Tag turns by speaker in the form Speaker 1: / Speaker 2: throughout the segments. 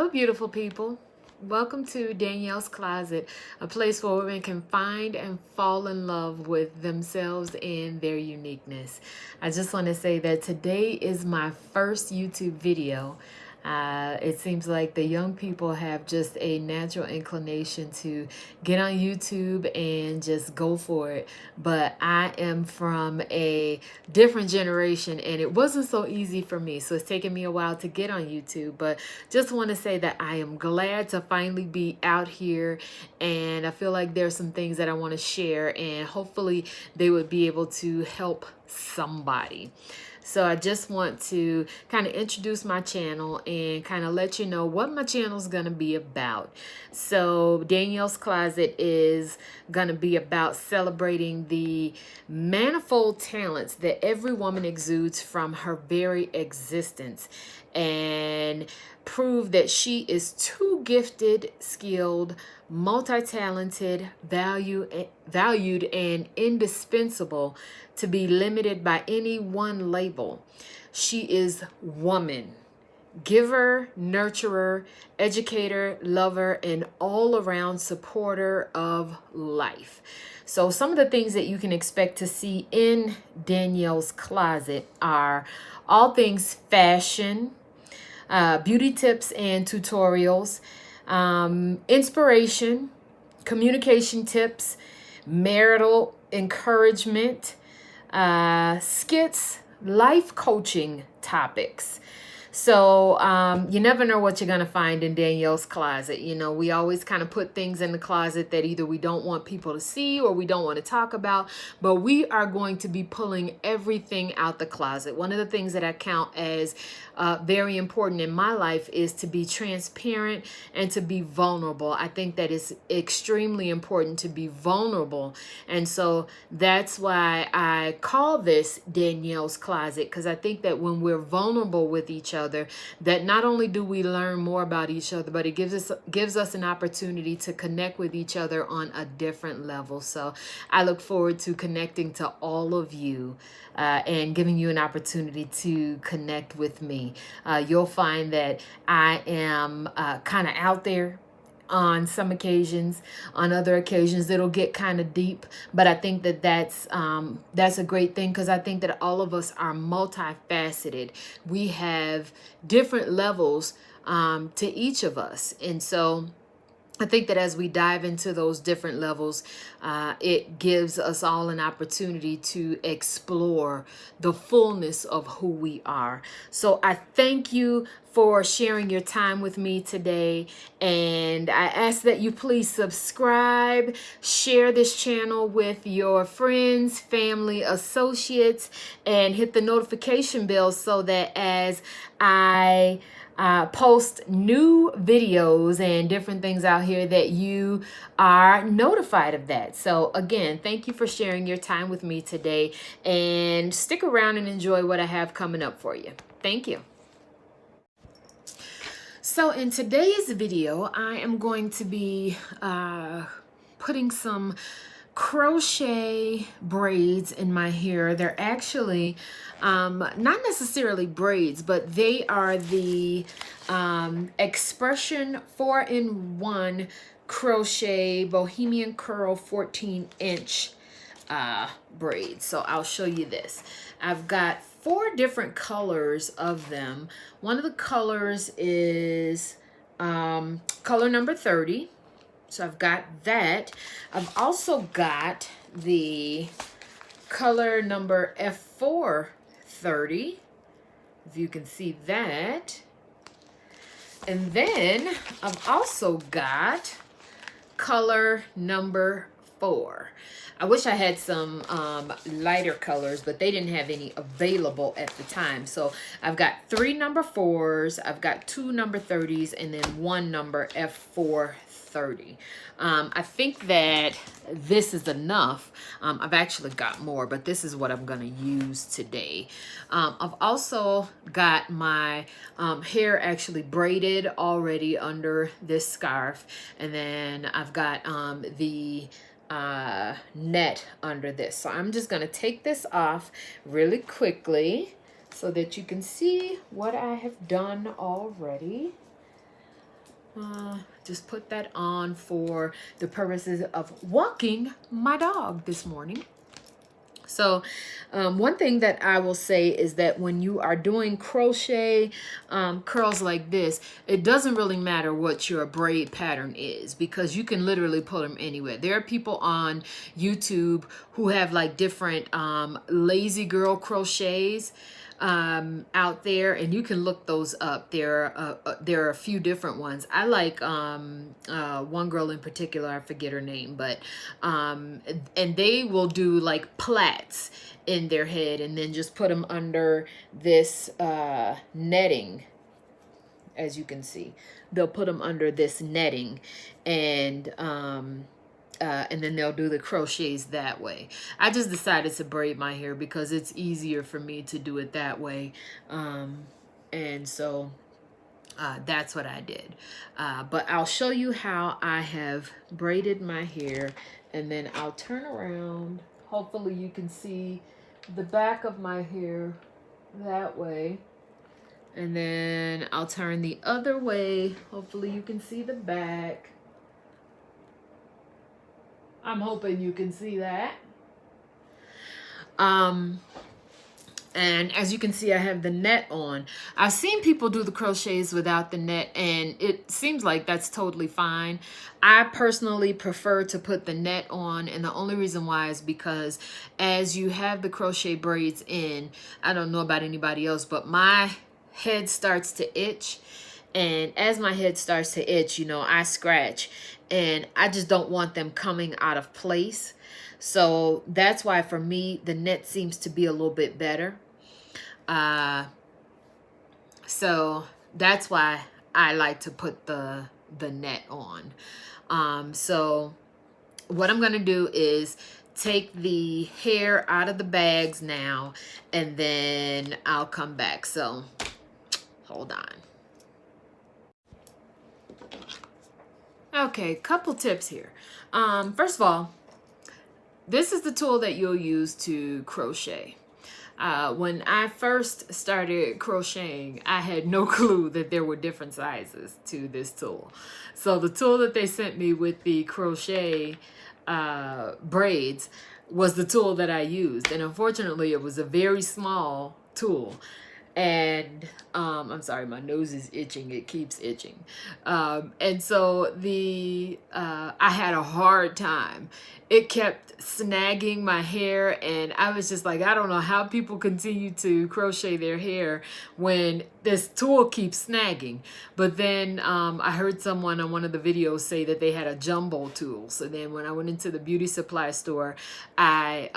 Speaker 1: Hello, beautiful people. Welcome to Danielle's Closet, a place where women can find and fall in love with themselves and their uniqueness. I just want to say that today is my first YouTube video. It seems like the young people have just a natural inclination to get on YouTube and just go for it. But I am from a different generation and it wasn't so easy for me. So it's taken me a while to get on YouTube. But just want to say that I am glad to finally be out here, and I feel like there's some things that I want to share, and hopefully they would be able to help somebody. So I just want to kind of introduce my channel and kind of let you know what my channel is going to be about. So Danielle's Closet is going to be about celebrating the manifold talents that every woman exudes from her very existence, and prove that she is too gifted, skilled, multi-talented, valued, and indispensable to be limited by any one label. She is woman, giver, nurturer, educator, lover, and all-around supporter of life. So some of the things that you can expect to see in Danielle's Closet are all things fashion, beauty tips and tutorials, inspiration, communication tips, marital encouragement, skits, life coaching topics. So you never know what you're going to find in Danielle's Closet. You know, we always kind of put things in the closet that either we don't want people to see or we don't want to talk about, but we are going to be pulling everything out the closet. One of the things that I count as very important in my life is to be transparent and to be vulnerable. I think that is extremely important to be vulnerable. And so that's why I call this Danielle's Closet, because I think that when we're vulnerable with each other, that not only do we learn more about each other, but it gives us an opportunity to connect with each other on a different level. So I look forward to connecting to all of you and giving you an opportunity to connect with me. You'll find that I am kind of out there on some occasions. On other occasions it'll get kind of deep, but I think that that's a great thing, because I think that all of us are multifaceted. We have different levels to each of us, and so I think that as we dive into those different levels, it gives us all an opportunity to explore the fullness of who we are. So I thank you for sharing your time with me today. And I ask that you please subscribe, share this channel with your friends, family, associates, and hit the notification bell so that as I post new videos and different things out here that you are notified of that. So again, thank you for sharing your time with me today, and stick around and enjoy what I have coming up for you. Thank you. So in today's video, I am going to be putting some crochet braids in my hair. They're actually not necessarily braids, but they are the X-Pression 4-in-1 crochet Bohemian curl 14-inch braids. So I'll show you this. I've got 4 different colors of them. One of the colors is color number 30. So I've got that. I've also got the color number F430, if you can see that. And then I've also got color number 4. I wish I had some lighter colors, but they didn't have any available at the time. So I've got 3 number 4s, I've got 2 number 30s, and then 1 number F430. I think that this is enough. I've actually got more, but this is what I'm going to use today. I've also got my hair actually braided already under this scarf, and then I've got the net under this. So I'm just going to take this off really quickly so that you can see what I have done already. just put that on for the purposes of walking my dog this morning. So one thing that I will say is that when you are doing crochet curls like this, it doesn't really matter what your braid pattern is, because you can literally put them anywhere. There are people on YouTube who have like different lazy girl crochets out there, and you can look those up. There are a few different ones. I like one girl in particular, I forget her name, but and they will do like plaits in their head and then just put them under this netting. As you can see, they'll put them under this netting, and then they'll do the crochets that way. I just decided to braid my hair because it's easier for me to do it that way. And so that's what I did. But I'll show you how I have braided my hair, and then I'll turn around. Hopefully you can see the back of my hair that way. And then I'll turn the other way. Hopefully you can see the back. I'm hoping you can see that. And as you can see, I have the net on. I've seen people do the crochets without the net, and it seems like that's totally fine. I personally prefer to put the net on, and the only reason why is because as you have the crochet braids in, I don't know about anybody else, but my head starts to itch. And as my head starts to itch, you know, I scratch, and I just don't want them coming out of place. So that's why for me, the net seems to be a little bit better. So that's why I like to put the net on. So what I'm going to do is take the hair out of the bags now, and then I'll come back. So hold on. Okay, couple tips here. First of all, this is the tool that you'll use to crochet. When I first started crocheting, I had no clue that there were different sizes to this tool. So the tool that they sent me with the crochet braids was the tool that I used. And unfortunately, it was a very small tool. And I'm sorry, my nose is itching. It keeps itching. And so I had a hard time. It kept snagging my hair, and I was just like, I don't know how people continue to crochet their hair when this tool keeps snagging. But then I heard someone on one of the videos say that they had a jumbo tool. So then when I went into the beauty supply store, I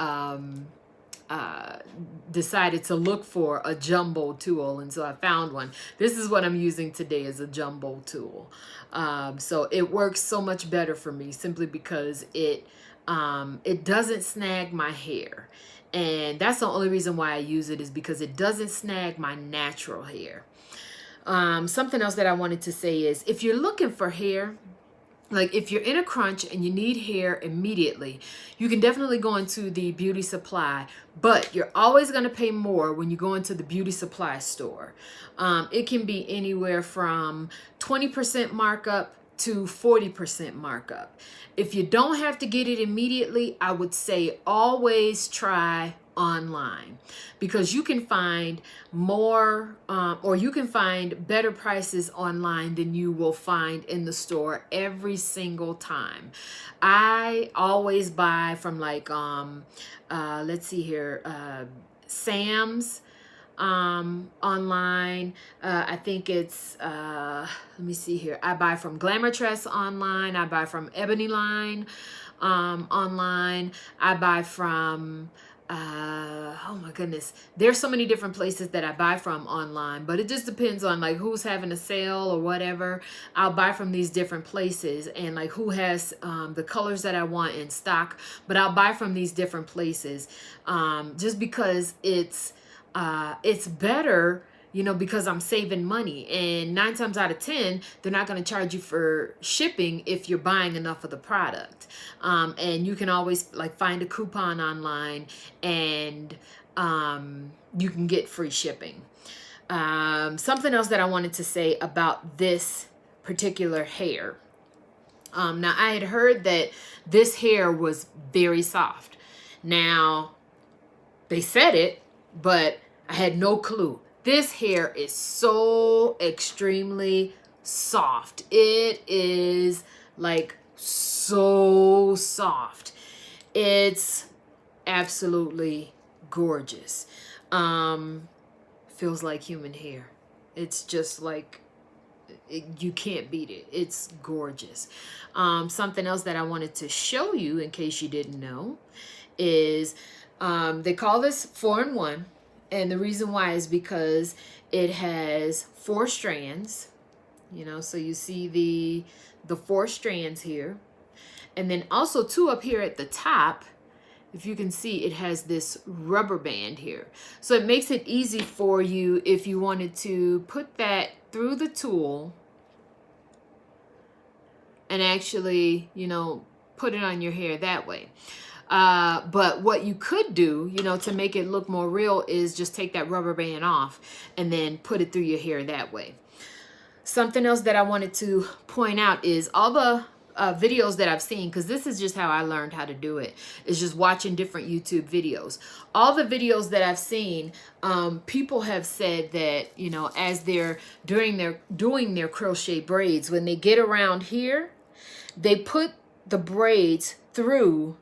Speaker 1: decided to look for a jumbo tool, and so I found one. This is what I'm using today, is a jumbo tool. So it works so much better for me simply because it doesn't snag my hair, and that's the only reason why I use it, is because it doesn't snag my natural hair. Something else that I wanted to say is, if you're looking for hair, like if you're in a crunch and you need hair immediately, you can definitely go into the beauty supply, but you're always going to pay more when you go into the beauty supply store. It can be anywhere from 20% markup to 40% markup. If you don't have to get it immediately, I would say always try online, because you can find more or you can find better prices online than you will find in the store every single time. I always buy from like let's see here, Sam's online. I think it's let me see here, I buy from Glamour Tress online, I buy from Ebony Line online, I buy from oh my goodness, there's so many different places that I buy from online, but it just depends on like who's having a sale or whatever. I'll buy from these different places, and like who has the colors that I want in stock, but I'll buy from these different places just because it's better, you know, because I'm saving money. And 9 times out of 10, they're not going to charge you for shipping if you're buying enough of the product. And you can always like find a coupon online, and you can get free shipping. Something else that I wanted to say about this particular hair. Now I had heard that this hair was very soft. Now they said it, but I had no clue. This hair is so extremely soft. It is like so soft. It's absolutely gorgeous. Feels like human hair. It's just like you can't beat it. It's gorgeous. Something else that I wanted to show you in case you didn't know is they call this 4-in-1, and the reason why is because it has 4 strands, you know, so you see the 4 strands here, and then also 2 up here at the top. If you can see, it has this rubber band here. So it makes it easy for you if you wanted to put that through the tool and actually, you know, put it on your hair that way. But what you could do, you know, to make it look more real is just take that rubber band off and then put it through your hair that way. Something else that I wanted to point out is all the videos that I've seen, because this is just how I learned how to do it, is just watching different YouTube videos. All the videos that I've seen, people have said that, you know, as they're doing their crochet braids, when they get around here, they put the braids through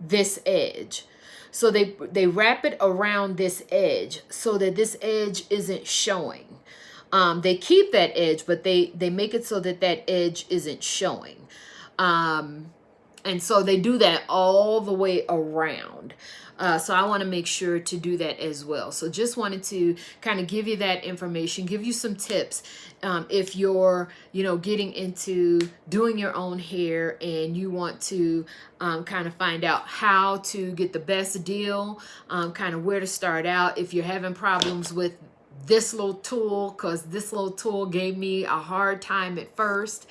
Speaker 1: this edge. So they wrap it around this edge so that this edge isn't showing. They keep that edge, but they make it so that that edge isn't showing. And so they do that all the way around. So I want to make sure to do that as well. So just wanted to kind of give you that information, give you some tips. If you're, you know, getting into doing your own hair and you want to kind of find out how to get the best deal, kind of where to start out. If you're having problems with this little tool, because this little tool gave me a hard time at first.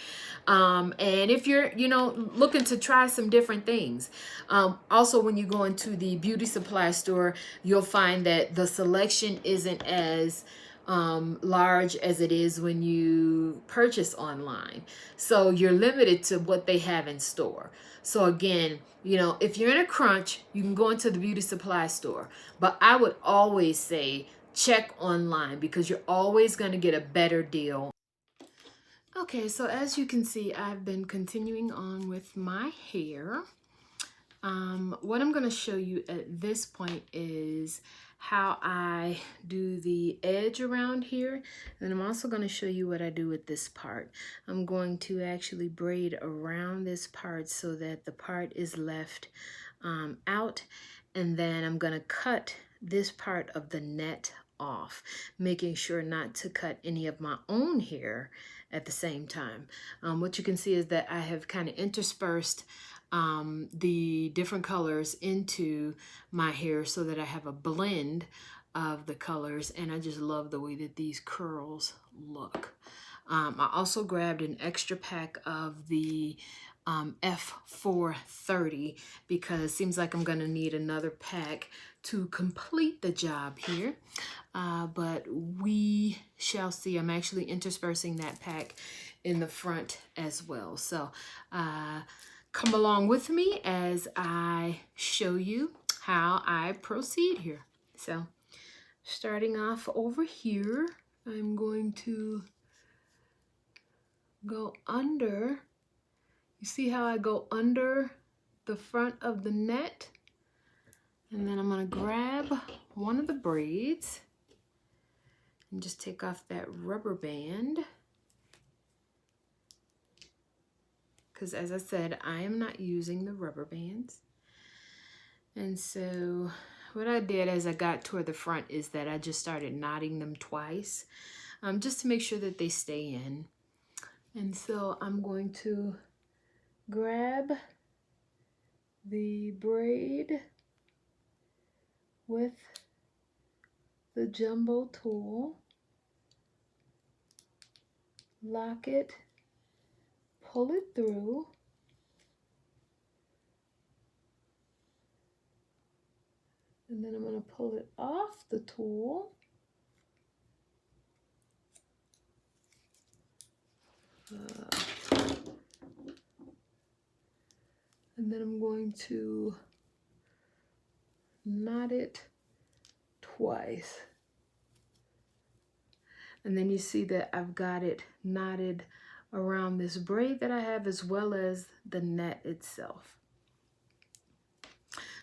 Speaker 1: And if you're, you know, looking to try some different things. Also, when you go into the beauty supply store, you'll find that the selection isn't as large as it is when you purchase online. So you're limited to what they have in store. So again, you know, if you're in a crunch, you can go into the beauty supply store. But I would always say check online because you're always going to get a better deal. Okay, so as you can see, I've been continuing on with my hair. What I'm going to show you at this point is how I do the edge around here. And I'm also going to show you what I do with this part. I'm going to actually braid around this part so that the part is left out. And then I'm going to cut this part of the net off, making sure not to cut any of my own hair at the same time. What you can see is that I have kind of interspersed the different colors into my hair so that I have a blend of the colors, and I just love the way that these curls look. I also grabbed an extra pack of the F430 because it seems like I'm going to need another pack to complete the job here. But we shall see. I'm actually interspersing that pack in the front as well. So come along with me as I show you how I proceed here. So starting off over here, I'm going to go under. You see how I go under the front of the net? And then I'm going to grab one of the braids and just take off that rubber band. Because as I said, I am not using the rubber bands. And so what I did as I got toward the front is that I just started knotting them twice, just to make sure that they stay in. And so I'm going to grab the braid with the jumbo tool, lock it, pull it through, and then I'm going to pull it off the tool, And then I'm going to knot it twice. And then you see that I've got it knotted around this braid that I have, as well as the net itself.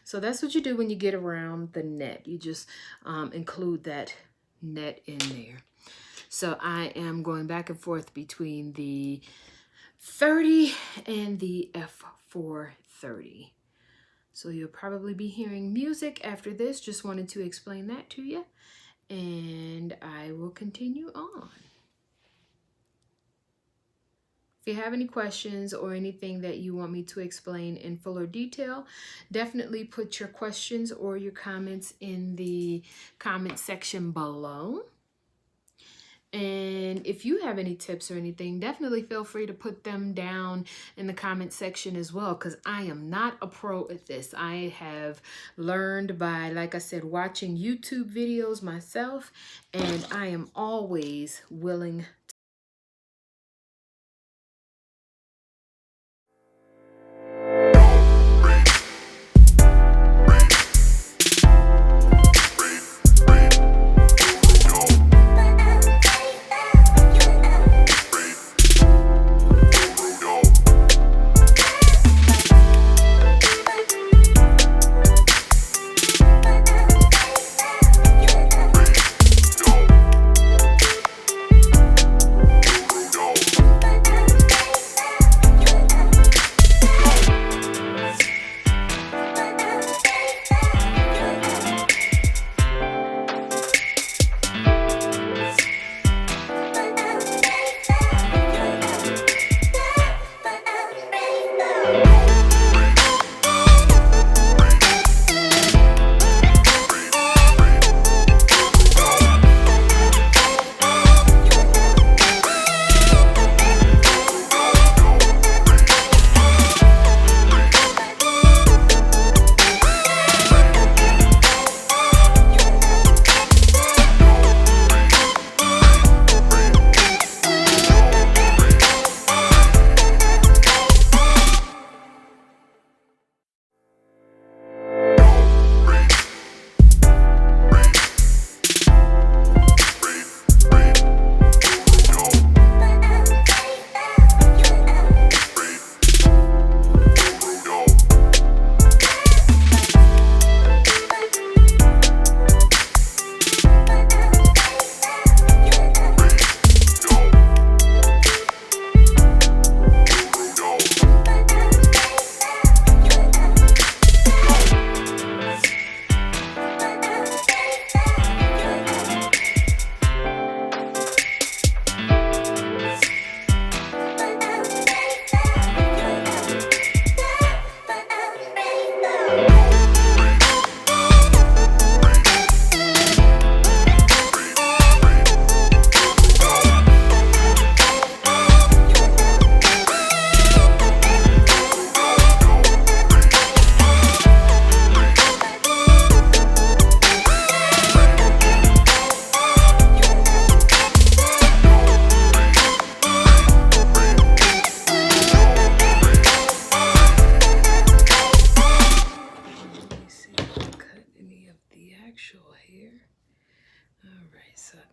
Speaker 1: So that's what you do when you get around the net. You just include that net in there. So I am going back and forth between the 30 and the F430. So you'll probably be hearing music after this. Just wanted to explain that to you. And I will continue on. If you have any questions or anything that you want me to explain in fuller detail, definitely put your questions or your comments in the comment section below. And if you have any tips or anything, definitely feel free to put them down in the comment section as well, because I am not a pro at this. I have learned by, like I said, watching YouTube videos myself, and I am always willing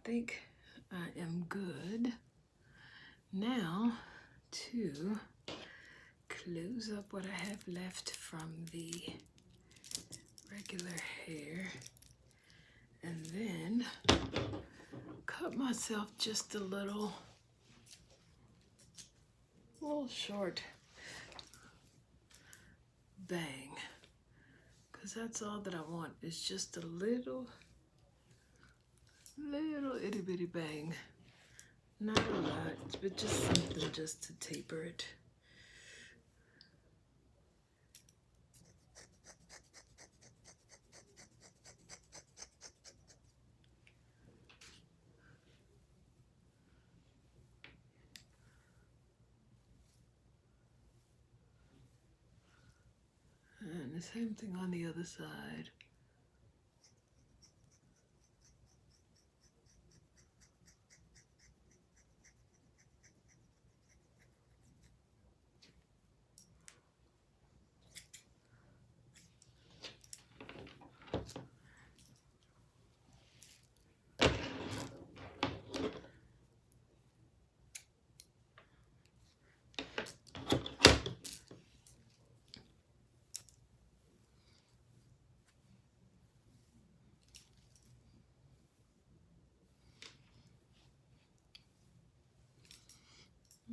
Speaker 1: think I am good now to close up what I have left from the regular hair, and then cut myself just a little short bang, because that's all that I want, is just a little itty bitty bang. Not a lot, but just something just to taper it. And the same thing on the other side.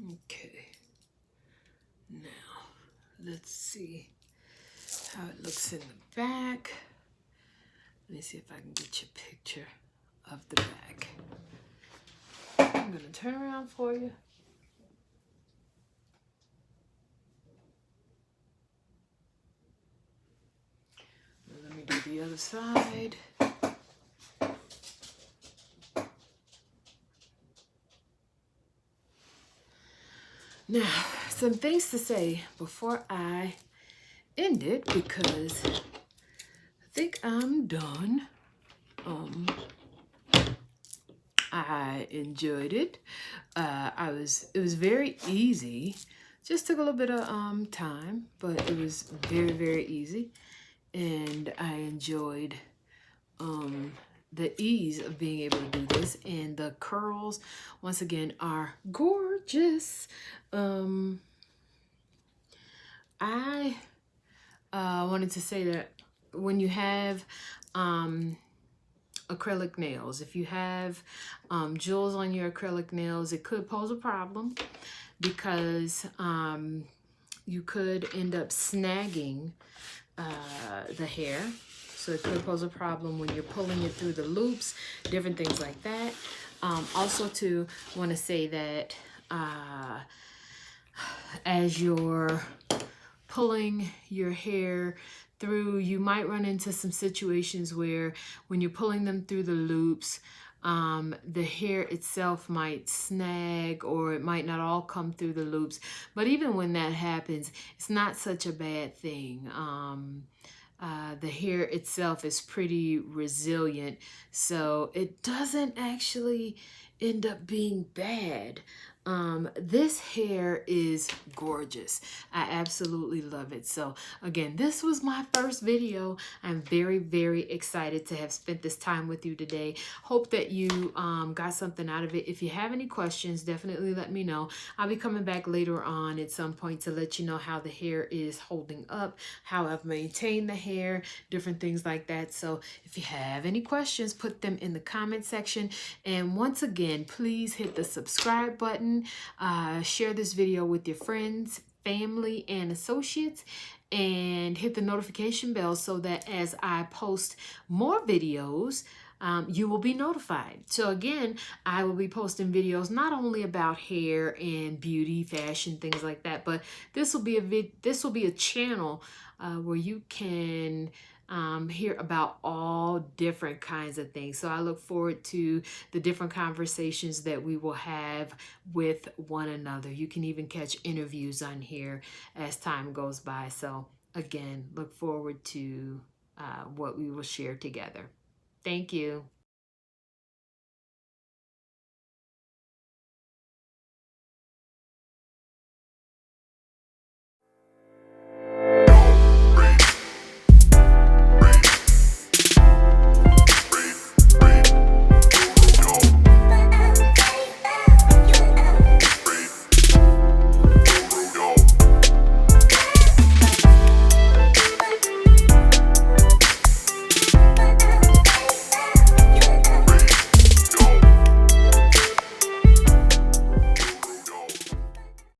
Speaker 1: Okay, now let's see how it looks in the back. Let me see if I can get you a picture of the back. I'm gonna turn around for you. Let me do the other side. Now, some things to say before I end it, because I think I'm done. I enjoyed it. It was very easy. Just took a little bit of time, but it was very, very easy. And I enjoyed the ease of being able to do this. And the curls, once again, are gorgeous. I wanted to say that when you have acrylic nails, if you have jewels on your acrylic nails, it could pose a problem because you could end up snagging the hair. So it could pose a problem when you're pulling it through the loops, different things like that. Also to want to say that as you're pulling your hair through, you might run into some situations where when you're pulling them through the loops, the hair itself might snag, or it might not all come through the loops. But even when that happens, it's not such a bad thing. The hair itself is pretty resilient, so it doesn't actually end up being bad. This hair is gorgeous. I absolutely love it. So again, this was my first video. I'm very, very excited to have spent this time with you today. Hope that you got something out of it. If you have any questions, definitely let me know. I'll be coming back later on at some point to let you know how the hair is holding up, how I've maintained the hair, different things like that. So if you have any questions, put them in the comment section. And once again, please hit the subscribe button. Share this video with your friends, family, and associates, and hit the notification bell so that as I post more videos, you will be notified. So again, I will be posting videos not only about hair and beauty, fashion, things like that, but this will be a channel where you can hear about all different kinds of things. So I look forward to the different conversations that we will have with one another. You can even catch interviews on here as time goes by. So again, look forward to what we will share together. Thank you.